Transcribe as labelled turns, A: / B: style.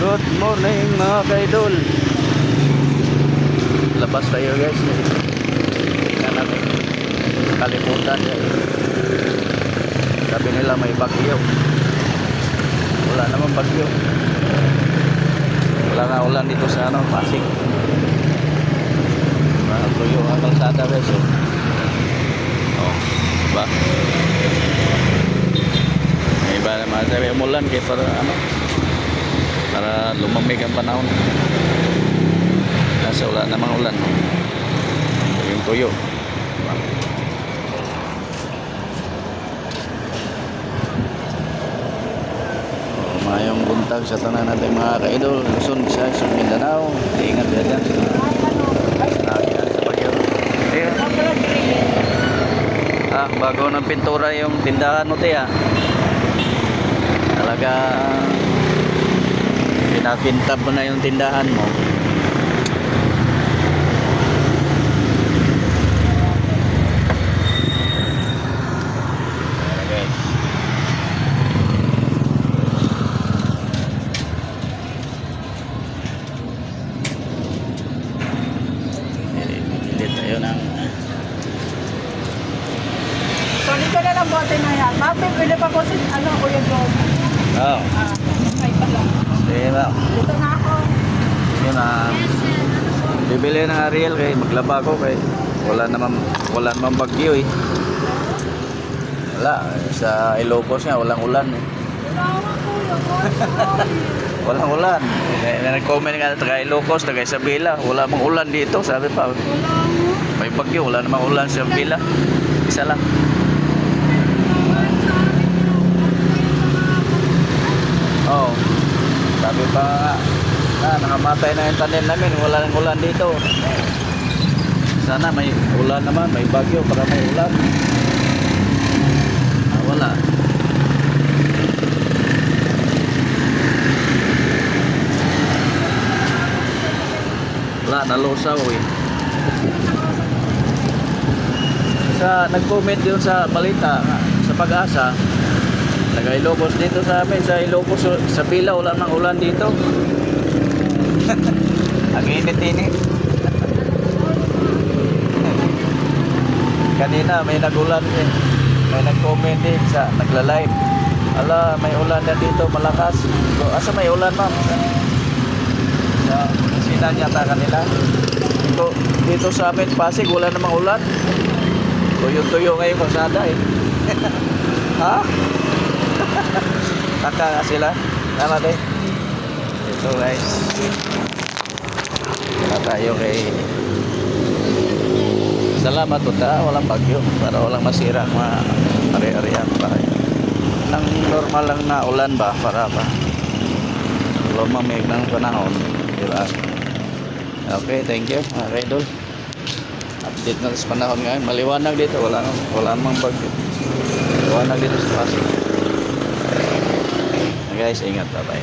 A: Good morning mga kaidol. Labas tayo guys. Tingnan natin kalimutan guys. Sabi nila may bagyo. Wala naman bagyo. Wala nga ulan dito sa Pasig. Tuyo ang kalsada guys. Oh, diba? May iba naman sabi umulan kaya para lumamig ang panahon. Nasa wala namang ulan. Yung tuyo. Mayong buntag sa tanan natin mga kaidol. Luzon, Visayas, Mindanao. Ingat dyan. Nakihan sa bagyo. Bago ng pintura yung tindahan mo tiya. Talaga pinapintab mo na yung tindahan mo.
B: So, dito na lang bote na yan. Ma'am, pwede pa po Kuya John.
A: Oo.
B: Ay pala.
A: Sige ma'am.
B: Dito na ako.
A: Sige ma'am. Bibili ng Ariel kay maglaba ko kay wala namang bagyo eh. Wala. Sa Ilocos nga walang ulan eh. Walang ulan. Nag-comment nga taga Ilocos, taga Isabela. Wala mang ulan dito. Sabi pa. May bagyo. Wala namang ulan sa Isabela. Isa lang. Oh, sabi pa nga, nakamatay na yung tanim namin, wala nang ulan dito. Sana may ulan naman, may bagyo para may ulan. Wala. Wala, nalusaw eh. Nag-comment yun sa balita, sa Pag-asa. Taga Ilocos dito sa amin, sa Ilocos, sa Pila, wala nang ulan dito. Ang init-init. Kanina may nagulan eh. May nag-comment eh, nagla-live. Ala, may ulan na dito, malakas. So, asa may ulan ma'am? Sinan yata kanila. Dito sa amin, Pasig, wala namang ulan. Tuyo-tuyo ngayon kalsada eh. Ha? Taka nga sila. Tama din. Ito guys. Wala tayo kay salamat po ta. Walang bagyo. Para walang masira ang mga ari-arian. Nang normal lang na ulan ba? Para ba? Lumamig ng panahon. Diba? Okay, thank you mga kaidol. Update na sa panahon ngayon. Maliwanag dito. Wala namang bagyo. Maliwanag dito sa Pasig. Guys, ingat, bye bye.